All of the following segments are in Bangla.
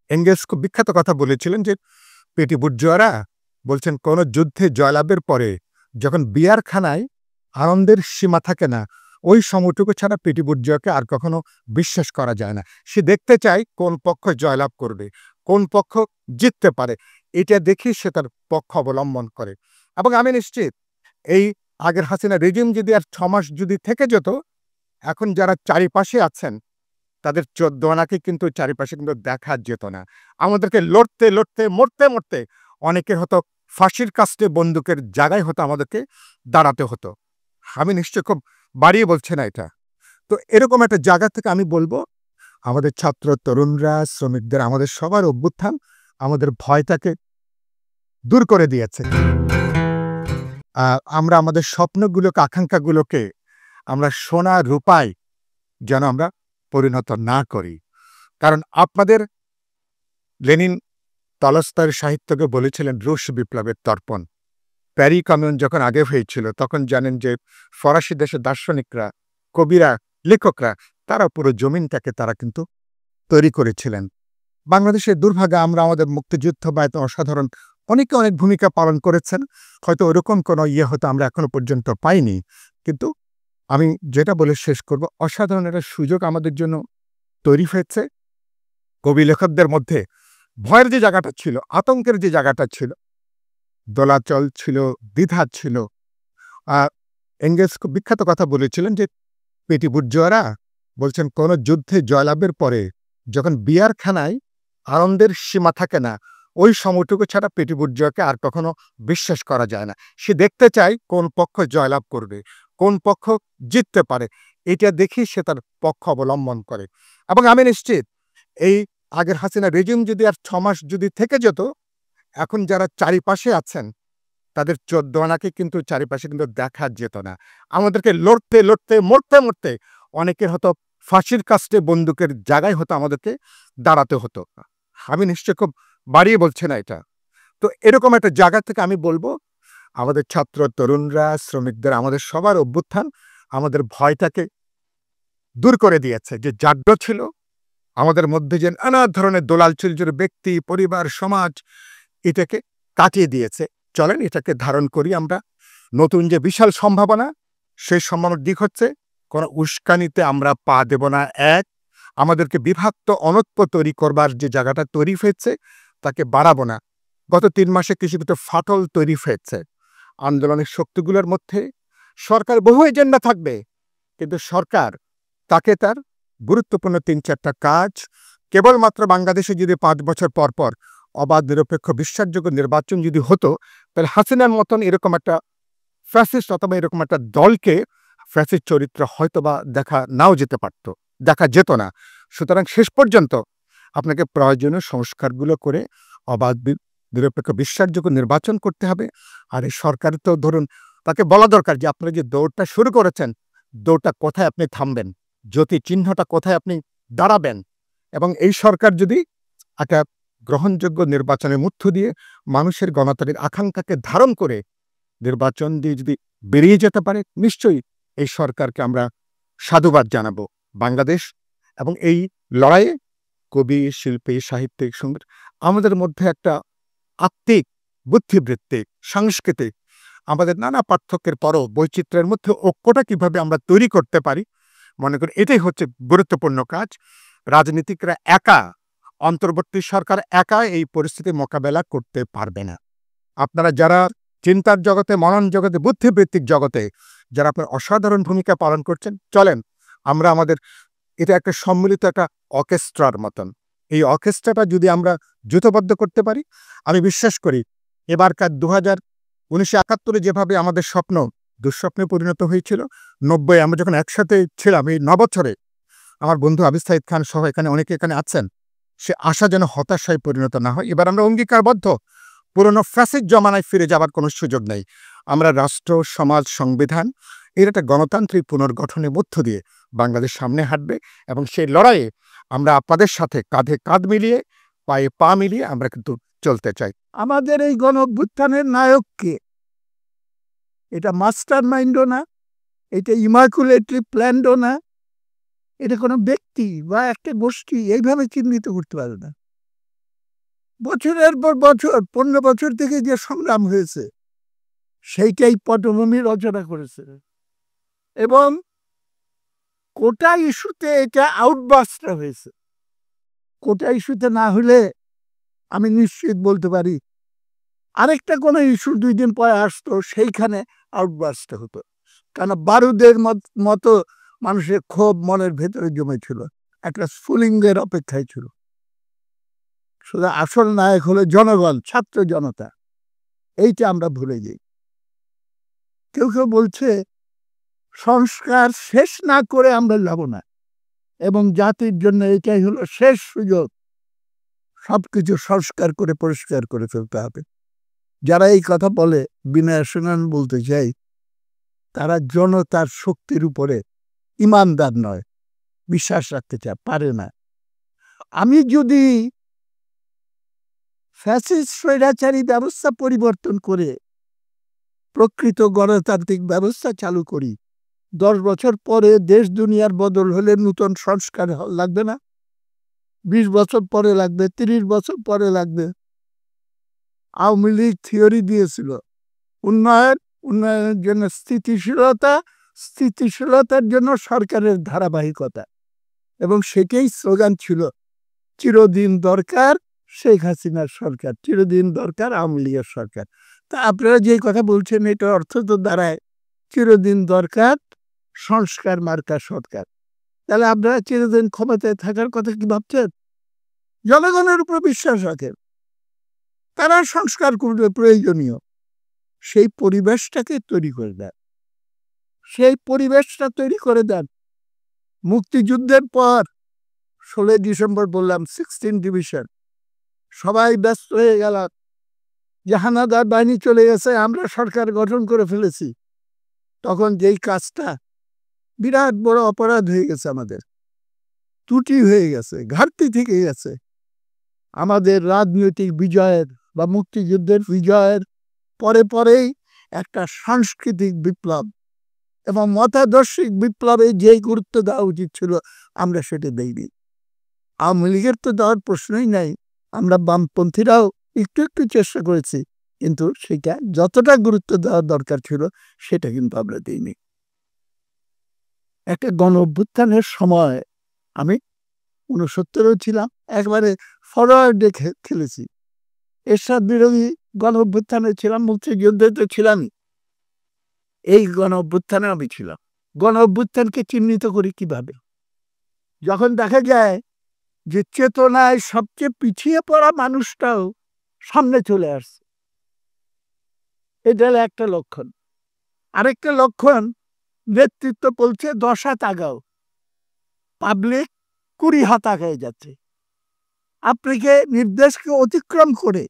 এঙ্গেলস খুব বিখ্যাত কথা বলেছিলেন যে পেটি বুর্জোয়ারা বলছেন কোন যুদ্ধে জয়লাভের পরে যখন বিয়ারখানায় আনন্দের সীমা থাকে না, ওই সময়টুকু ছাড়া পেটি বুর্জোয়াকে আর কখনো বিশ্বাস করা যায় না। সে দেখতে চায় কোন পক্ষ জয়লাভ করবে, কোন পক্ষ জিততে পারে। এটা দেখেই সে তার পক্ষ অবলম্বন করে। এবং আমি নিশ্চিত এই আগের হাসিনা রেজিম যদি আর ৬ মাস যদি থেকে যেত, এখন যারা চারিপাশে আছেন তাদের ১৪ আনাকে কিন্তু চারিপাশে কিন্তু দেখা যেত না। আমাদেরকে লড়তে, লড়তে, মরতে, মরতে অনেকের হয়তো ফাঁসির কাস্টে বন্দুকের জায়গায় হয়তো আমাদেরকে দাঁড়াতে হতো। আমি নিশ্চয়ই খুব বাড়িয়ে বলছি না এটা। তো এরকম একটা জায়গা থেকে আমি বলব, আমাদের ছাত্র তরুণরা, শ্রমিকদের, আমাদের সবার অভ্যুত্থান আমাদের ভয়টাকে দূর করে দিয়েছে। আমরা আমাদের স্বপ্নগুলোকে, আকাঙ্ক্ষাগুলোকে আমরা সোনা রূপায় যেন আমরা পরিণত না করি। কারণ আপনাদের লেনিন তলস্তয়ের সাহিত্যকে বলেছিলেন রুশ বিপ্লবের তর্পণ। প্যারি কমিউন যখন আগে হয়েছিল তখন জানেন যে ফরাসি দেশের দার্শনিকরা, কবিরা, লেখকরা তারা পুরো জমিনটাকে তারা কিন্তু তৈরি করেছিলেন। বাংলাদেশের দুর্ভাগ্যে আমরা আমাদের মুক্তিযুদ্ধ বা এত অসাধারণ অনেকে অনেক ভূমিকা পালন করেছেন। হয়তো ওরকম কোনো হয়তো আমরা এখনো পর্যন্ত পাইনি। কিন্তু আমি যেটা বলে শেষ করব, অসাধারণ একটা সুযোগ আমাদের জন্য তৈরি হয়েছে। কবি লেখকদের মধ্যে ভয়ের যে জায়গাটা ছিল, আতঙ্কের যে জায়গাটা ছিল, দোলাচল ছিল, দ্বিধা ছিল। আ এঙ্গেলস খুব বিখ্যাত কথা বলেছিলেন যে পেটি বুর্জোয়ারা বলছেন কোন যুদ্ধে জয়লাভের পরে যখন বিয়ারখানায় আনন্দের সীমা থাকে না, ওই সময়টুকু ছাড়া পেটি বুর্জোয়াকে আর কখনো বিশ্বাস করা যায় না। সে দেখতে চায় কোন পক্ষ জয়লাভ করবে, কোন পক্ষ জিততে পারে। এটা দেখেই সে তার পক্ষ অবলম্বন করে। এবং আমি নিশ্চিত এই আগের হাসিনা রেজিম যদি আর ৬ মাস যদি থেকে যেত, এখন যারা চারিপাশে আছেন তাদের ১৪ আনাকে কিন্তু চারিপাশে কিন্তু দেখা যেত না। আমাদেরকে লড়তে, লড়তে, মরতে, মরতে অনেকের হয়তো ফাঁসির কাস্টে বন্দুকের জায়গায় হয়তো আমাদেরকে দাঁড়াতে হতো। আমি নিশ্চয়ই খুব বাড়িয়ে বলছি না এটা। তো এরকম একটা জায়গা থেকে আমি বলব, আমাদের ছাত্র তরুণরা, শ্রমিকদের, আমাদের সবার অভ্যুত্থান আমাদের ভয়টাকে দূর করে দিয়েছে। যে জাগ্রত ছিল আমাদের মধ্যে, যে নানা ধরনের দোলাল ছিল ব্যক্তি, পরিবার, সমাজ, এটাকে কাটিয়ে দিয়েছে। চলেন এটাকে ধারণ করি আমরা। নতুন যে বিশাল সম্ভাবনা, সেই সম্ভাবনার দিক হচ্ছে কোনো উস্কানিতে আমরা পা দেব না। এক, আমাদেরকে বিভক্ত অনৈক্য তৈরি করবার যে জায়গাটা তৈরি হয়েছে তাকে বাড়াবো না। গত ৩ মাসে কিছু ফাটল তৈরি হয়েছে আন্দোলনের শক্তিগুলোর মধ্যে। সরকার বহু এজেন্ডা থাকবে, কিন্তু সরকার তাকে তার গুরুত্বপূর্ণ ৩-৪টা কাজ, কেবলমাত্র বাংলাদেশে যদি ৫ বছর পর পর অবাধ, নিরপেক্ষ, বিশ্বাসযোগ্য নির্বাচন যদি হতো, তাহলে হাসিনার মতন এরকম একটা ফ্যাসিস্ট অথবা এরকম একটা দলকে, ফ্যাসিস্ট চরিত্র হয়তোবা দেখা নাও যেতে পারত, দেখা যেত না। সুতরাং শেষ পর্যন্ত আপনাকে প্রয়োজনীয় সংস্কারগুলো করে অবাধ, নিরপেক্ষ, বিশ্বাসযোগ্য নির্বাচন করতে হবে। আর এই সরকার তো ধরুন তাকে বলা দরকার যে আপনারা যে দৌড়টা শুরু করেছেন, দৌড়টা কোথায় আপনি থামবেন, জ্যোতি চিহ্নটা কোথায় আপনি দাঁড়াবেন। এবং এই সরকার যদি একটা গ্রহণযোগ্য নির্বাচনের মধ্য দিয়ে মানুষের গণতান্ত্রিক আকাঙ্ক্ষাকে ধারণ করে নির্বাচন দিয়ে যদি বেরিয়ে যেতে পারে, নিশ্চয়ই এই সরকারকে আমরা সাধুবাদ জানাবো। বাংলাদেশ এবং এই লড়াইয়ে কবি, শিল্পী, সাহিত্যিক, সঙ্গীত, আমাদের মধ্যে একটা আত্মিক, বুদ্ধিবৃত্তিক, সাংস্কৃতিক, আমাদের নানা পার্থক্যের পরও বৈচিত্র্যের মধ্যে ঐক্যটা কিভাবে আমরা তৈরি করতে পারি, মনে করি এটাই হচ্ছে গুরুত্বপূর্ণ কাজ। রাজনীতিকরা একা, অন্তর্বর্তী সরকার একা এই পরিস্থিতি মোকাবেলা করতে পারবে না। আপনারা যারা চিন্তার জগতে, মনন জগতে, বুদ্ধিবৃত্তিক জগতে যারা আপনার অসাধারণ ভূমিকা পালন করছেন, চলেন আমরা আমাদের, এটা একটা সম্মিলিত একটা অর্কেস্ট্রার মতন। এই অর্কেস্ট্রাটা যদি আমরা জুথবদ্ধ করতে পারি, আমি বিশ্বাস করি এবারকার ১৯৭১ যেভাবে আমাদের স্বপ্ন দুঃস্বপ্নে পরিণত হয়েছিল, ৯০ আমরা যখন একসাথে ছিলাম এই নবছরে, আমার বন্ধু আবিদ সাইদ খান সহ এখানে অনেকে এখানে আছেন, সে আশা যেন হতাশায় পরিণত না হয়। এবার আমরা অঙ্গীকারবদ্ধ, পুরনো ফ্যাসিস্ট জমানায় ফিরে যাবার কোনো সুযোগ নেই। আমরা রাষ্ট্র, সমাজ, সংবিধান, এর একটা গণতান্ত্রিক পুনর্গঠনের মধ্য দিয়ে বাংলাদেশ সামনে হাঁটবে। এবং সেই লড়াইয়ে আমরা আপনাদের সাথে কাঁধে কাঁধ মিলিয়ে, পায়ে পা মিলিয়ে আমরা কিন্তু চলতে চাই। আমাদের এই গণ অভ্যুত্থানের নায়ক কে? এটা মাস্টার মাইন্ডও না, এটা ইমাকুলেটলি প্ল্যান্ডও না, এটা কোনো ব্যক্তি বা একটা গোষ্ঠী এইভাবে চিহ্নিত করতে পারে না। বছরের পর বছর 15 বছর থেকে যে সংগ্রাম হয়েছে সেইটাই পটভূমি রচনা করেছে। এবং কোটা ইস্যুতে এটা আউটবাস্টার হয়েছে। কোটা ইস্যুতে না হলে আমি নিশ্চিত বলতে পারি আরেকটা কোনো ইস্যু 2 দিন পরে আসতো, সেইখানে আউটবাস্টার হতো। কারণ বারুদের মতো মানুষের ক্ষোভ মনের ভেতরে জমেছিল, একটা স্ফুলিঙ্গের অপেক্ষায় ছিল। শুধু আসল নায়ক হলো জনগণ, ছাত্র জনতা। এইটা আমরা ভুলে যাই। কেউ কেউ বলছে সংস্কার শেষ না করে আমরা যাব না, এবং জাতির জন্য এটাই হলো শেষ সুযোগ, সবকিছু সংস্কার করে পরিষ্কার করে ফেলতে হবে। যারা এই কথা বলে, বিনয় শুনান বলতে চাই, তারা জনতার শক্তির উপরে ইমানদার নয়, বিশ্বাস রাখতে চায়, পারে না। আমি যদি ফ্যাসিস্ট স্বৈরাচারী ব্যবস্থা পরিবর্তন করে প্রকৃত গণতান্ত্রিক ব্যবস্থা চালু করি, 10 বছর পরে দেশ দুনিয়ার বদল হলে নতুন সংস্কার লাগবে না? 20 বছর পরে লাগবে, 30 বছর পরে লাগবে। আওয়ামী লীগ থিওরি দিয়েছিল উন্নয়নের জন্য স্থিতিশীলতা, স্থিতিশীলতার জন্য সরকারের ধারাবাহিকতা, এবং সেটাই স্লোগান ছিল। চিরদিন দরকার শেখ হাসিনার সরকার, চিরদিন দরকার আওয়ামী লীগের সরকার। তা আপনারা যে কথা বলছেন, এটা অর্থ তো দাঁড়ায় চিরদিন দরকার সংস্কার মার্কা সরকার। তাহলে আপনারা চিরদিন ক্ষমতায় থাকার কথা কি ভাবছেন? জনগণের উপর বিশ্বাস রাখেন, তারা সংস্কার করবে প্রয়োজনীয়, সেই পরিবেশটাকে তৈরি করে দেন। সেই পরিবেশটা তৈরি করে দেন। মুক্তিযুদ্ধের পর 16 ডিসেম্বর বললাম 16 ডিভিশন, সবাই ব্যস্ত হয়ে গেল, জাহানাদার বাহিনী চলে গেছে, আমরা সরকার গঠন করে ফেলেছি। তখন যেই কাজটা বিরাট বড় অপরাধ হয়ে গেছে, আমাদের ত্রুটি হয়ে গেছে, ঘাটতি থেকে গেছে, আমাদের রাজনৈতিক বিজয়ের বা মুক্তিযুদ্ধের বিজয়ের পরে পরেই একটা সাংস্কৃতিক বিপ্লব এবং মতাদর্শিক বিপ্লবে যেই গুরুত্ব দেওয়া উচিত ছিল আমরা সেটা দেইনি। আওয়ামী লীগের তো দেওয়ার প্রশ্নই নাই, আমরা বামপন্থীরাও একটু একটু চেষ্টা করেছি, কিন্তু সেটা যতটা গুরুত্ব দেওয়ার দরকার ছিল সেটা কিন্তু আমরা দিইনি। একটা গণ অভ্যুত্থানের সময় আমি 69-এও ছিলাম, একবারে ফরওয়ার্ডে খেলেছি। এরশাদ বিরোধী গণ অভ্যুত্থানে ছিলাম, মুক্তিযুদ্ধে তো ছিলামই, এই গণ অভ্যুত্থানে আমি ছিলাম। গণ অভ্যুত্থানকে চিহ্নিত করি কিভাবে? যখন দেখা যায় যে চেতনায় সবচেয়ে পিছিয়ে পড়া মানুষটাও সামনে চলে আসছে, এটা একটা লক্ষণ। আরেকটা লক্ষণ, নেতৃত্ব বলছে 10 হাত আগাও, পাবলিক 20 হাত আগায় যাচ্ছে। আপনাকে নির্দেশকে অতিক্রম করে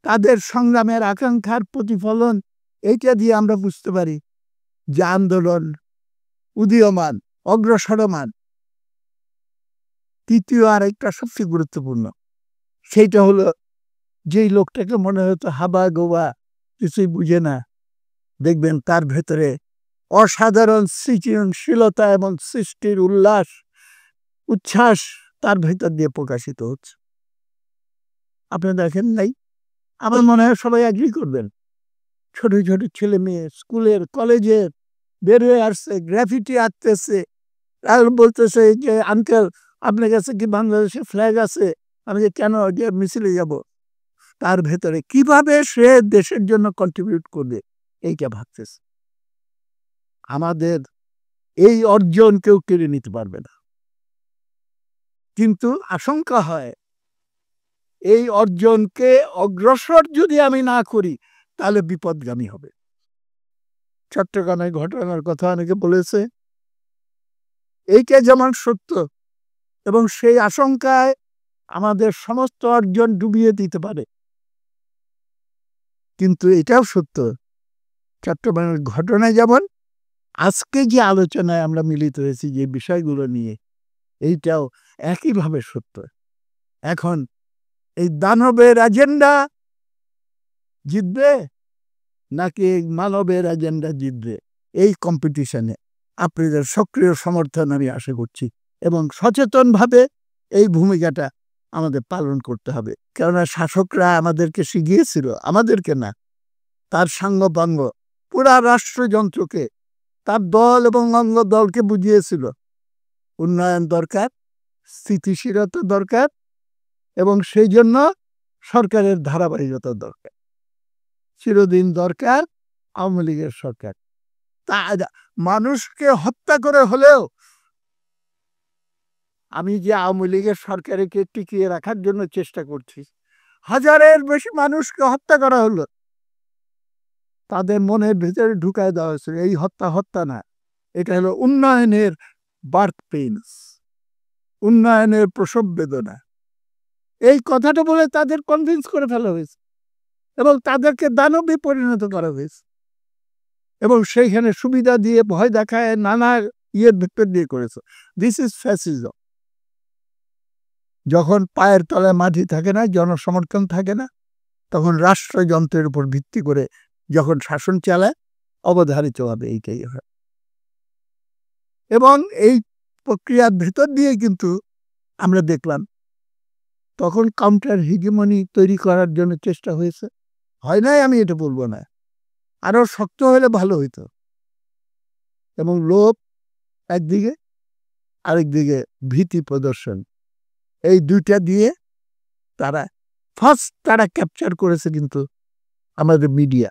তাদের সংগ্রামের আকাঙ্ক্ষার প্রতিফলন, এইটা দিয়ে আমরা বুঝতে পারি যে আন্দোলন উদীয়মান, অগ্রসরমান। তৃতীয় আরেকটা সবচেয়ে গুরুত্বপূর্ণ, সেইটা হলো যেই লোকটাকে মনে হতো হাবা গোবা, কিছুই বুঝে না, দেখবেন তার ভেতরে অসাধারণ সৃজনশীলতা এবং সৃষ্টির উল্লাস, উচ্ছ্বাস তার ভেতর দিয়ে প্রকাশিত হচ্ছে। আপনি দেখেন নাই? আমার মনে হয় সবাই এগ্রি করবেন। ছোট ছোট ছেলে মেয়ে স্কুলের কলেজের বের হয়ে আসছে, গ্রাফিটি আঁকতেছে, আর বলতেছে যে আঙ্কেল আপনার কাছে কি বাংলাদেশে ফ্ল্যাগ আছে? আমি যে কেন, যে মিছিলে যাব। তার ভেতরে কিভাবে সে দেশের জন্য কন্ট্রিবিউট করবে এইটা ভাবতেছে। আমাদের এই অর্জন কেউ কেড়ে নিতে পারবে না, কিন্তু আশঙ্কা হয় এই অর্জনকে অগ্রসর যদি আমি না করি তাহলে বিপদগামী হবে। চট্টগ্রামের ঘটনার কথা অনেকে বলেছে, এইটা যেমন সত্য, এবং সেই আশঙ্কায় আমাদের সমস্ত অর্জন ডুবিয়ে দিতে পারে, কিন্তু এটাও সত্য চট্টগ্রামের ঘটনায় যেমন আজকে যে আলোচনায় আমরা মিলিত হয়েছি যে বিষয়গুলো নিয়ে, এইটাও একইভাবে সত্য। এখন এই দানবের এজেন্ডা জিতবে নাকি মানবের এজেন্ডা জিতবে, এই কম্পিটিশনে আপনাদের সক্রিয় সমর্থন আমি আশা করছি, এবং সচেতনভাবে এই ভূমিকাটা আমাদের পালন করতে হবে। কেননা শাসকরা আমাদেরকে শিখিয়েছিল, আমাদেরকে না, তার সাঙ্গপাঙ্গ পুরা রাষ্ট্রযন্ত্রকে, তার দল এবং অঙ্গ দলকে বুঝিয়েছিল উন্নয়ন দরকার, স্থিতিশীলতা দরকার, এবং সেই জন্য সরকারের ধারাবাহিকতা দরকার। চিরদিন দরকার আওয়ামী লীগের সরকার। তা মানুষকে হত্যা করে হলেও আমি যে আওয়ামী লীগের সরকারকে টিকিয়ে রাখার জন্য চেষ্টা করছি, হাজারের বেশি মানুষকে হত্যা করা হলো, তাদের মনের ভেতরে ঢুকায় দেওয়া হয়েছিল এই হত্যা না, এটা হলো উন্নয়নের বার্থ পেইনস, উন্নয়নের প্রসব বেদনা। এই কথাটা বলে তাদের কনভিন্স করে ফেলা হয়েছে এবং তাদেরকে দানবে পরিণত করা হয়েছে, এবং সেইখানে সুবিধা দিয়ে ভয় দেখায় নানা ইয়ের ভেতর দিয়ে করেছে। This is fascism. যখন পায়ের তলায় মাটি থাকে না, জনসমর্থন থাকে না, তখন রাষ্ট্রযন্ত্রের উপর ভিত্তি করে যখন শাসন চালায়, অবধারিতভাবে এইটাই হয়। এবং এই প্রক্রিয়ার ভেতর দিয়ে কিন্তু আমরা দেখলাম তখন কাউন্টার হিগেমনি তৈরি করার জন্য চেষ্টা হয়েছে, হয় নাই আমি এটা বলবো না, আরো শক্ত হলে ভালো হইতো। এবং লোভ একদিকে, আরেকদিকে ভীতি প্রদর্শন, এই দুইটা দিয়ে তারা ফার্স্ট ক্যাপচার করেছে কিন্তু আমাদের মিডিয়া।